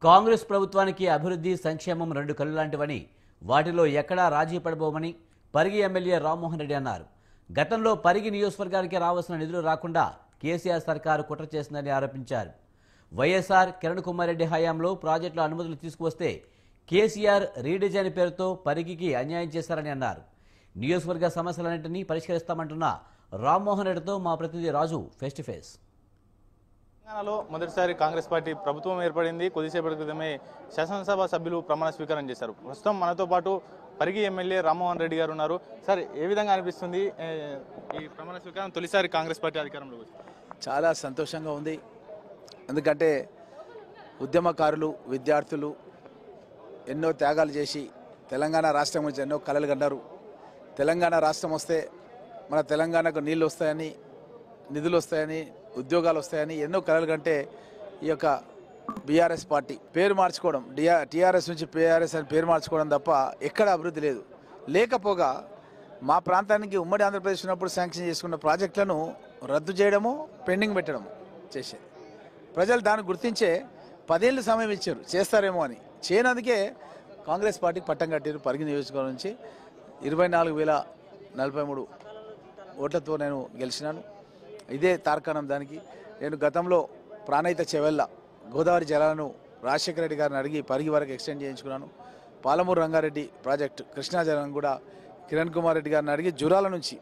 కాంగ్రెస్ ప్రభుత్వానికి అభివృద్ధి సంక్షేమం రెండు కళ్ళు లాంటివని వాటిలో ఎక్కడా రాజీ పడబోమని పరిగి ఎమ్మెల్యే రామ్మోహన్ రెడ్డి అన్నారు. గతంలో పరిగి నియోజకవర్గానికి రావాల్సిన నిధులు రాకుండా కేసీఆర్ సర్కారు కుట్ర చేసిందని ఆరోపించారు. వైఎస్ఆర్ కిరణ్ కుమార్ రెడ్డి హయాంలో ప్రాజెక్టుల అనుమతులు తీసుకువస్తే కేసీఆర్ రీడిజైన్ పేరుతో పరిగికి అన్యాయం చేశారని అన్నారు. నియోజకవర్గ సమస్యలన్నింటినీ పరిష్కరిస్తామంటున్న రామ్మోహన్ రెడ్డితో మా ప్రతినిధి రాజు ఫేస్ టు ఫేస్. తెలంగాణలో మొదటిసారి కాంగ్రెస్ పార్టీ ప్రభుత్వం ఏర్పడింది. కొద్దిసేపటి క్రితమే శాసనసభ సభ్యులు ప్రమాణ స్వీకారం చేశారు. ప్రస్తుతం మనతో పాటు పరిగి ఎమ్మెల్యే రామ్మోహన్ రెడ్డి గారు ఉన్నారు. సార్, ఏ విధంగా అనిపిస్తుంది ఈ ప్రమాణ స్వీకారం? తొలిసారి కాంగ్రెస్ పార్టీ అధికారంలో వచ్చింది. చాలా సంతోషంగా ఉంది. ఎందుకంటే ఉద్యమకారులు, విద్యార్థులు ఎన్నో త్యాగాలు చేసి తెలంగాణ రాష్ట్రం గురించి ఎన్నో కలలు కన్నారు. తెలంగాణ రాష్ట్రం వస్తే మన తెలంగాణకు నీళ్ళు వస్తాయని, నిధులు వస్తాయని, ఉద్యోగాలు వస్తాయని ఎన్నో కలలు కంటే ఈ యొక్క బీఆర్ఎస్ పార్టీ పేరు మార్చుకోవడం, టీఆర్ఎస్ నుంచి పీఆర్ఎస్ అని పేరు మార్చుకోవడం తప్ప ఎక్కడ అభివృద్ధి లేదు. లేకపోగా మా ప్రాంతానికి ఉమ్మడి ఆంధ్రప్రదేశ్ ఉన్నప్పుడు శాంక్షన్ చేసుకున్న ప్రాజెక్టులను రద్దు చేయడము, పెండింగ్ పెట్టడము చేసేది. ప్రజలు దాన్ని గుర్తించే 10 ఏళ్ళు సమయం ఇచ్చారు, చేస్తారేమో అని. చేయనందుకే కాంగ్రెస్ పార్టీకి పట్టం కట్టారు. పరిగి నియోజకవర్గం నుంచి 24,043 ఓట్లతో నేను గెలిచినాను. ఇదే తార్కాణం దానికి. నేను గతంలో ప్రాణహిత చెవెళ్ళ గోదావరి జలాలను రాజశేఖర రెడ్డి గారిని అడిగి పరిగి వరకు ఎక్స్టెండ్ చేయించుకున్నాను. పాలమూరు రంగారెడ్డి ప్రాజెక్టు కృష్ణా జలాలను కూడా కిరణ్ కుమార్ రెడ్డి గారిని అడిగి జురాల నుంచి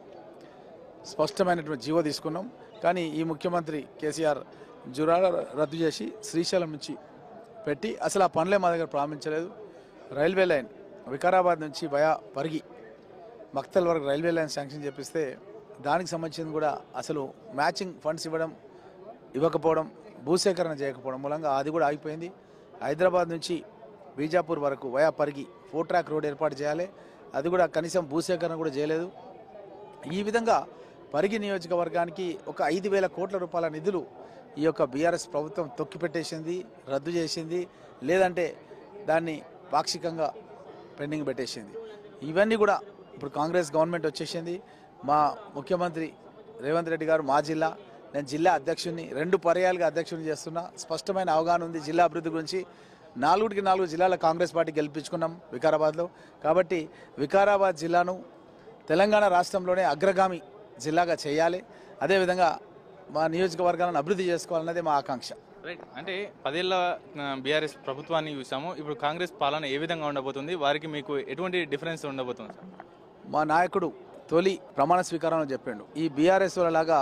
స్పష్టమైనటువంటి జీవో తీసుకున్నాం. కానీ ఈ ముఖ్యమంత్రి కేసీఆర్ జురాల రద్దు చేసి శ్రీశైలం నుంచి పెట్టి అసలు ఆ పనులే మా దగ్గర ప్రారంభించలేదు. రైల్వే లైన్ వికారాబాద్ నుంచి వయా పరిగి మక్తల్ వరకు రైల్వే లైన్ శాంక్షన్ చేపిస్తే దానికి సంబంధించింది కూడా అసలు మ్యాచింగ్ ఫండ్స్ ఇవ్వకపోవడం, భూసేకరణ చేయకపోవడం మూలంగా అది కూడా ఆగిపోయింది. హైదరాబాద్ నుంచి బీజాపూర్ వరకు వయా పరిగి 4 ట్రాక్ రోడ్ ఏర్పాటు చేయాలి, అది కూడా కనీసం భూసేకరణ కూడా చేయలేదు. ఈ విధంగా పరిగి నియోజకవర్గానికి ఒక 5,000 కోట్ల రూపాయల నిధులు ఈ యొక్క బీఆర్ఎస్ ప్రభుత్వం తొక్కిపెట్టేసింది, రద్దు చేసింది, లేదంటే దాన్ని పాక్షికంగా పెండింగ్ పెట్టేసింది. ఇవన్నీ కూడా ఇప్పుడు కాంగ్రెస్ గవర్నమెంట్ వచ్చేసింది. మా ముఖ్యమంత్రి రేవంత్ రెడ్డి గారు మా జిల్లా, నేను జిల్లా అధ్యక్షుడిని, 2 పర్యాలుగా అధ్యక్షుడిని చేస్తున్నా. స్పష్టమైన అవగాహన ఉంది జిల్లా అభివృద్ధి గురించి. 4 జిల్లాల కాంగ్రెస్ పార్టీ గెలిపించుకున్నాం వికారాబాద్లో. కాబట్టి వికారాబాద్ జిల్లాను తెలంగాణ రాష్ట్రంలోనే అగ్రగామి జిల్లాగా చేయాలి. అదేవిధంగా మా నియోజకవర్గాలను అభివృద్ధి చేసుకోవాలన్నది మా ఆకాంక్ష. రైట్. అంటే 10 ఏళ్ల బీఆర్ఎస్ ప్రభుత్వాన్ని చూసాము. ఇప్పుడు కాంగ్రెస్ పాలన ఏ విధంగా ఉండబోతుంది? వారికి మీకు ఎటువంటి డిఫరెన్స్ ఉండబోతుంది? మా నాయకుడు తొలి ప్రమాణ స్వీకారంలో చెప్పిండు, ఈ బీఆర్ఎస్ లాగా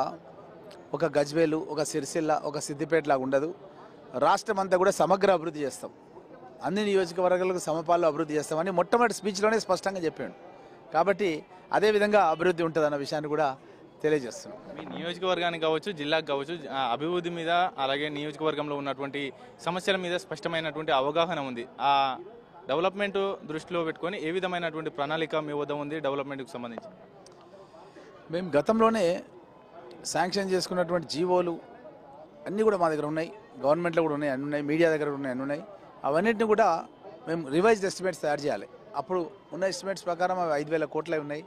ఒక గజ్వేలు, ఒక సిరిసిల్ల, ఒక సిద్దిపేట లాగా ఉండదు. రాష్ట్రం అంతా కూడా సమగ్ర అభివృద్ధి చేస్తాం, అన్ని నియోజకవర్గాలకు సమపాల్లో అభివృద్ధి చేస్తామని మొట్టమొదటి స్పీచ్లోనే స్పష్టంగా చెప్పాడు. కాబట్టి అదేవిధంగా అభివృద్ధి ఉంటుందన్న విషయాన్ని కూడా తెలియజేస్తున్నాం. మీ నియోజకవర్గానికి కావచ్చు, జిల్లాకు కావచ్చు, అభివృద్ధి మీద అలాగే నియోజకవర్గంలో ఉన్నటువంటి సమస్యల మీద స్పష్టమైనటువంటి అవగాహన ఉంది. ఆ డెవలప్మెంట్ దృష్టిలో పెట్టుకొని ఏ విధమైనటువంటి ప్రణాళిక మీ వద్ద ఉంది డెవలప్మెంట్కి సంబంధించి? మేము గతంలోనే శాంక్షన్ చేసుకున్నటువంటి జీవోలు అన్నీ కూడా మా దగ్గర ఉన్నాయి, గవర్నమెంట్లో కూడా ఉన్నాయి, అన్నీ ఉన్నాయి, మీడియా దగ్గర ఉన్నాయి, అన్నీ ఉన్నాయి. అవన్నింటినీ కూడా మేము రివైజ్డ్ ఎస్టిమేట్స్ తయారు చేయాలి. అప్పుడు ఉన్న ఎస్టిమేట్స్ ప్రకారం అవి 5,000 కోట్లే ఉన్నాయి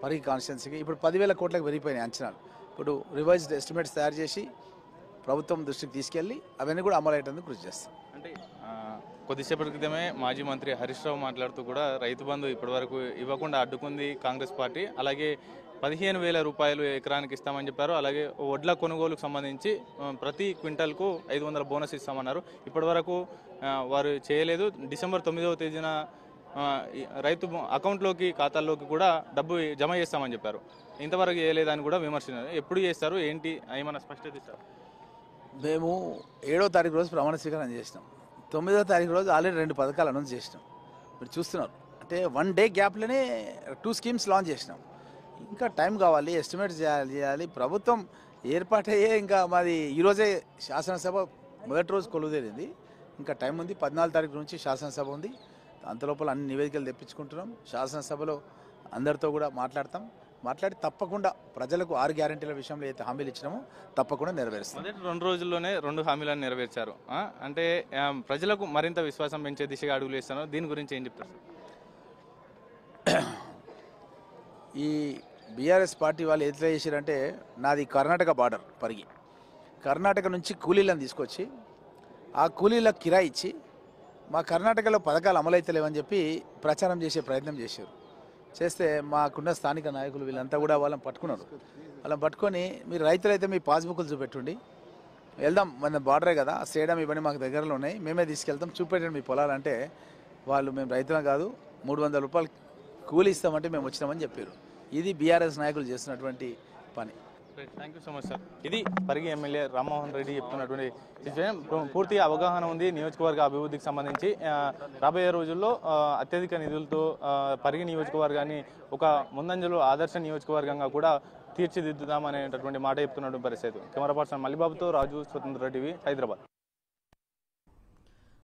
పరిగి కాన్స్టిట్యున్సీకి. ఇప్పుడు 10,000 కోట్లకు పెరిగిపోయినాయి అంచనాలు. ఇప్పుడు రివైజ్డ్ ఎస్టిమేట్స్ తయారు చేసి ప్రభుత్వం దృష్టికి తీసుకెళ్ళి అవన్నీ కూడా అమలు అయ్యేందుకు కృషి చేస్తాం. అంటే కొద్దిసేపటి క్రితమే మాజీ మంత్రి హరీష్ రావు మాట్లాడుతూ కూడా రైతు బంధు ఇప్పటివరకు ఇవ్వకుండా అడ్డుకుంది కాంగ్రెస్ పార్టీ. అలాగే 15,000 రూపాయలు ఎకరానికి ఇస్తామని చెప్పారు. అలాగే వడ్ల కొనుగోలుకు సంబంధించి ప్రతి క్వింటల్కు 500 బోనస్ ఇస్తామన్నారు. ఇప్పటివరకు వారు చేయలేదు. డిసెంబర్ 9వ తేదీన రైతు అకౌంట్లోకి, ఖాతాల్లోకి కూడా డబ్బు జమ చేస్తామని చెప్పారు. ఇంతవరకు చేయలేదని కూడా విమర్శించారు. ఎప్పుడు చేస్తారు, ఏంటి, ఏమైనా స్పష్టత ఇస్తారు? మేము 7వ తారీఖు రోజు ప్రమాణ స్వీకారం చేసినాం. 9వ తారీఖు రోజు ఆల్రెడీ 2 పథకాలు అనౌన్స్ చేసినాం. మీరు చూస్తున్నారు, అంటే 1 డే గ్యాప్లోనే 2 స్కీమ్స్ లాంచ్ చేసినాం. ఇంకా టైం కావాలి, ఎస్టిమేట్ చేయాలి. ప్రభుత్వం ఏర్పాటయ్యే ఇంకా మాది ఈరోజే శాసనసభ మొదటి రోజు కొలువుదేరింది. ఇంకా టైం ఉంది. 14వ తారీఖు నుంచి శాసనసభ ఉంది. అంతలోపల అన్ని నివేదికలు తెప్పించుకుంటున్నాం. శాసనసభలో అందరితో కూడా మాట్లాడి తప్పకుండా ప్రజలకు 6 గ్యారెంటీల విషయంలో అయితే హామీలు ఇచ్చినామో తప్పకుండా నెరవేరుస్తాం. మొదటి 2 రోజుల్లోనే 2 హామీలను నెరవేర్చారు. అంటే ప్రజలకు మరింత విశ్వాసం పెంచే దిశగా అడుగులు వేస్తాను. దీని గురించి ఏం చెప్తారు? ఈ బీఆర్ఎస్ పార్టీ వాళ్ళు ఎట్లా చేశారంటే, నాది కర్ణాటక బార్డర్ పరిగి, కర్ణాటక నుంచి కూలీలను తీసుకొచ్చి ఆ కూలీలకు కిరాయి ఇచ్చి మా కర్ణాటకలో పథకాలు అమలైతలేవని చెప్పి ప్రచారం చేసే ప్రయత్నం చేశారు. చేస్తే మాకున్న స్థానిక నాయకులు వీళ్ళంతా కూడా వాళ్ళని పట్టుకున్నారు. వాళ్ళని పట్టుకొని మీరు రైతులైతే మీ పాస్బుక్లు చూపెట్టండి, వెళ్దాం, మన బార్డరే కదా, స్టేడియం ఇవన్నీ మాకు దగ్గరలో ఉన్నాయి, మేమే తీసుకెళ్తాం, చూపెట్టండి మీ పొలాలు అంటే వాళ్ళు మేము రైతులం కాదు, 300 రూపాయలు కూలి ఇస్తామంటే మేము వచ్చినామని చెప్పారు. ఇది బీఆర్ఎస్ నాయకులు చేస్తున్నటువంటి పని. Thank you so much sir. ఇది పరిగి ఎమ్మెల్యే రామ్మోహన్ రెడ్డి చెప్తున్నటువంటి సిచ్యువేషన్. పూర్తిగా అవగాహన ఉంది నియోజకవర్గ అభివృద్ధికి సంబంధించి. రాబోయే రోజుల్లో అత్యధిక నిధులతో పరిగి నియోజకవర్గాన్ని ఒక ముందంజలో ఆదర్శ నియోజకవర్గంగా కూడా తీర్చిదిద్దుదామనేటటువంటి మాట చెప్తున్నటువంటి పరిస్థితి. కెమెరా పర్సన్ మల్లిబాబుతో రాజు, స్వతంత్ర టీవీ, హైదరాబాద్.